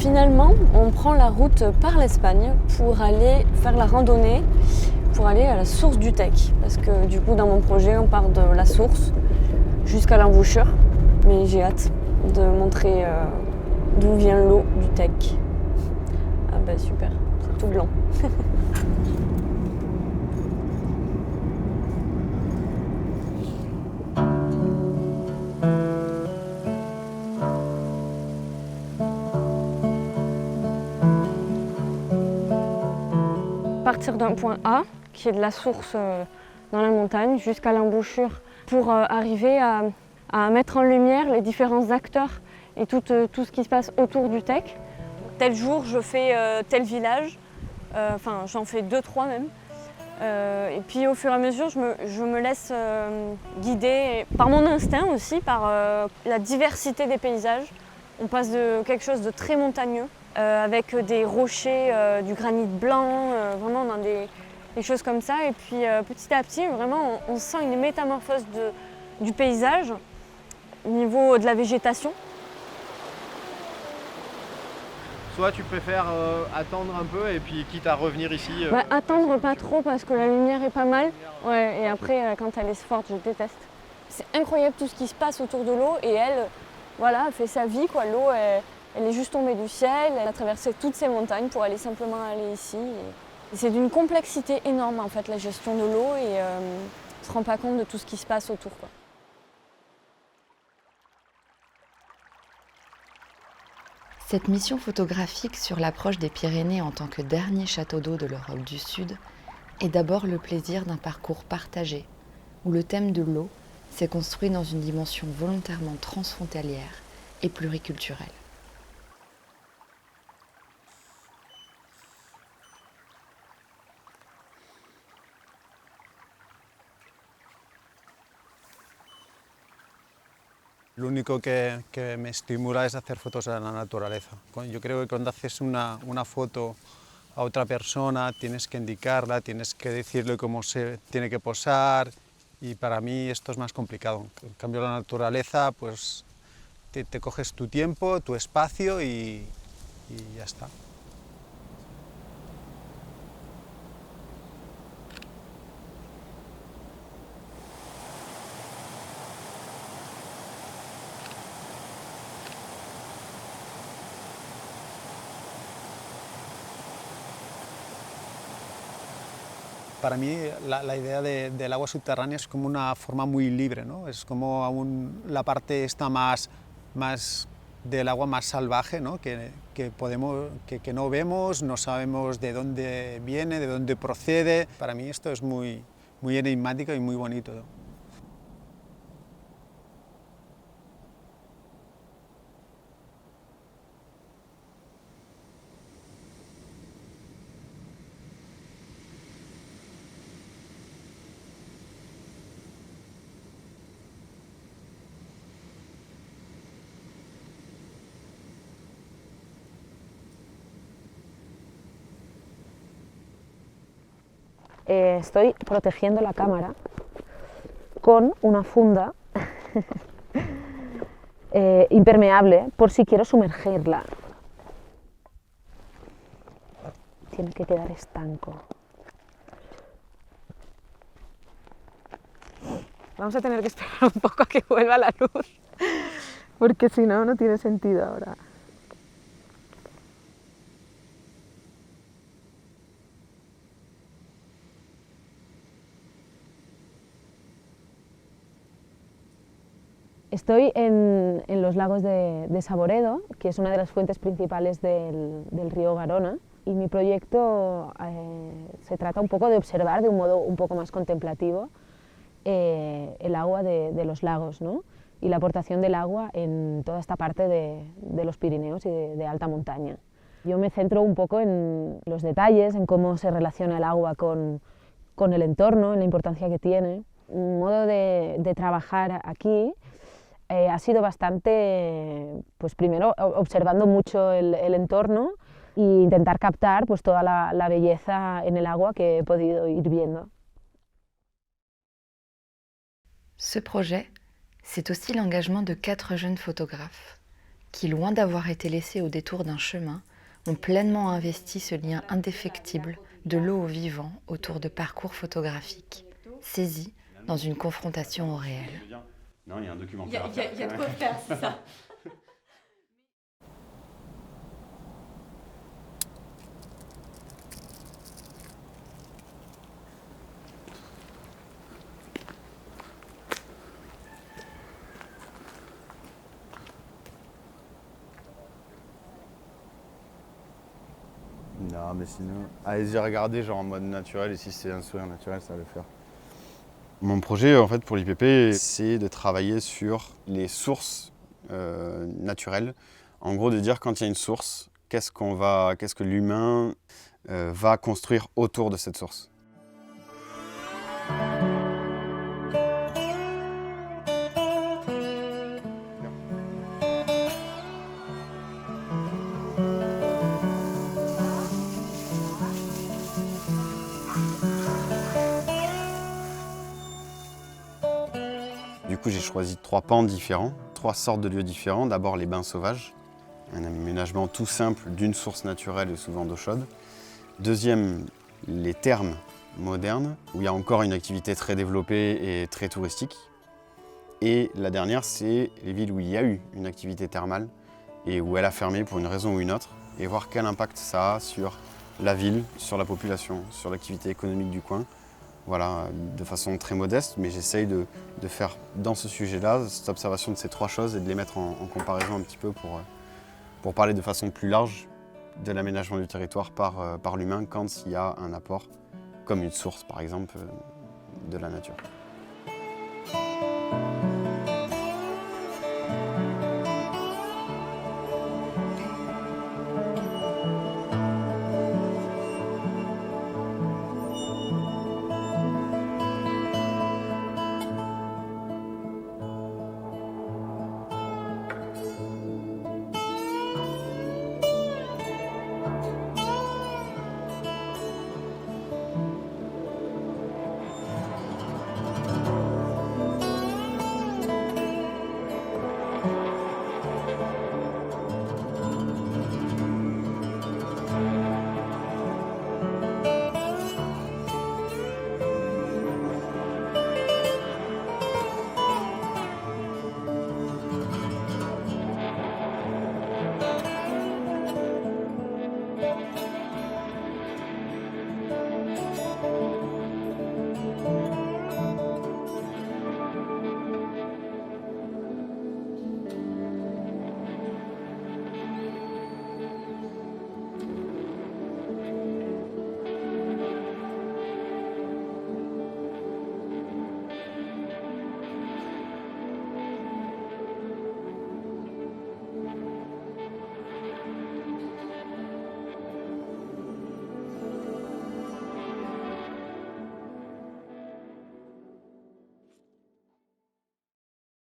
Finalement, on prend la route par l'Espagne pour aller faire la randonnée, pour aller à la source du Tec. Parce que du coup, dans mon projet, on part de la source jusqu'à l'embouchure. Mais j'ai hâte de montrer d'où vient l'eau du Tec. Ah bah super, c'est tout blanc. Partir d'un point A, qui est de la source dans la montagne, jusqu'à l'embouchure, pour arriver à mettre en lumière les différents acteurs et tout ce qui se passe autour du Tec. Tel jour, je fais tel village, enfin j'en fais 2-3 même. Et puis au fur et à mesure, je me laisse guider par mon instinct aussi, par la diversité des paysages. On passe de quelque chose de très montagneux, avec des rochers, du granit blanc, vraiment dans des choses comme ça. Et puis petit à petit, vraiment, on sent une métamorphose du paysage au niveau de la végétation. Soit tu préfères attendre un peu et puis quitte à revenir ici. Attendre pas trop parce que la lumière est pas mal. Ouais, et après, quand elle est forte, je déteste. C'est incroyable tout ce qui se passe autour de l'eau et elle, voilà, elle fait sa vie, quoi. L'eau, elle est juste tombée du ciel, elle a traversé toutes ces montagnes pour aller simplement aller ici. Et c'est d'une complexité énorme en fait la gestion de l'eau et on ne se rend pas compte de tout ce qui se passe autour, quoi. Cette mission photographique sur l'approche des Pyrénées en tant que dernier château d'eau de l'Europe du Sud est d'abord le plaisir d'un parcours partagé, où le thème de l'eau s'est construit dans une dimension volontairement transfrontalière et pluriculturelle. Lo único que me estimula es hacer fotos a la naturaleza. Yo creo que cuando haces una foto a otra persona tienes que indicarla, tienes que decirle cómo se tiene que posar y para mí esto es más complicado. En cambio la naturaleza pues te coges tu tiempo, tu espacio y ya está. Para mí la idea del agua subterránea es como una forma muy libre, ¿no? Es como la parte esta más del agua más salvaje, ¿no? que no vemos, no sabemos de dónde viene, de dónde procede. Para mí esto es muy enigmático y muy bonito, ¿no? Estoy protegiendo la cámara con una funda impermeable por si quiero sumergirla. Tiene que quedar estanco. Vamos a tener que esperar un poco a que vuelva la luz, porque si no, no tiene sentido ahora. Estoy en los lagos de Saboredo, que es una de las fuentes principales del río Garona, y mi proyecto se trata un poco de observar de un modo un poco más contemplativo el agua de los lagos, ¿no? Y la aportación del agua en toda esta parte de los Pirineos y de alta montaña. Yo me centro un poco en los detalles, en cómo se relaciona el agua con el entorno, en la importancia que tiene. Un modo de trabajar aquí ha sido bastante, pues primero observando mucho el entorno e intentar captar pues toda la belleza en el agua que he podido ir viendo. Ce projet, c'est aussi l'engagement de 4 jeunes photographes, qui, loin d'avoir été laissés au détour d'un chemin, ont pleinement investi ce lien indéfectible de l'eau au vivant autour de parcours photographiques, saisis dans une confrontation au réel. Non, il y a un documentaire. Il y a de quoi faire, c'est ça. Non, mais sinon, allez-y regarder genre en mode naturel, et si c'est un sourire naturel, ça va le faire. Mon projet en fait pour l'IPP, c'est de travailler sur les sources naturelles. En gros, de dire quand il y a une source, qu'est-ce que l'humain va construire autour de cette source. Du coup, j'ai choisi 3 pans différents, 3 sortes de lieux différents. D'abord, les bains sauvages, un aménagement tout simple d'une source naturelle et souvent d'eau chaude. Deuxième, les thermes modernes, où il y a encore une activité très développée et très touristique. Et la dernière, c'est les villes où il y a eu une activité thermale et où elle a fermé pour une raison ou une autre, et voir quel impact ça a sur la ville, sur la population, sur l'activité économique du coin. Voilà, de façon très modeste, mais j'essaye de faire dans ce sujet-là, cette observation de ces 3 choses et de les mettre en comparaison un petit peu pour parler de façon plus large de l'aménagement du territoire par l'humain quand il y a un apport, comme une source par exemple, de la nature.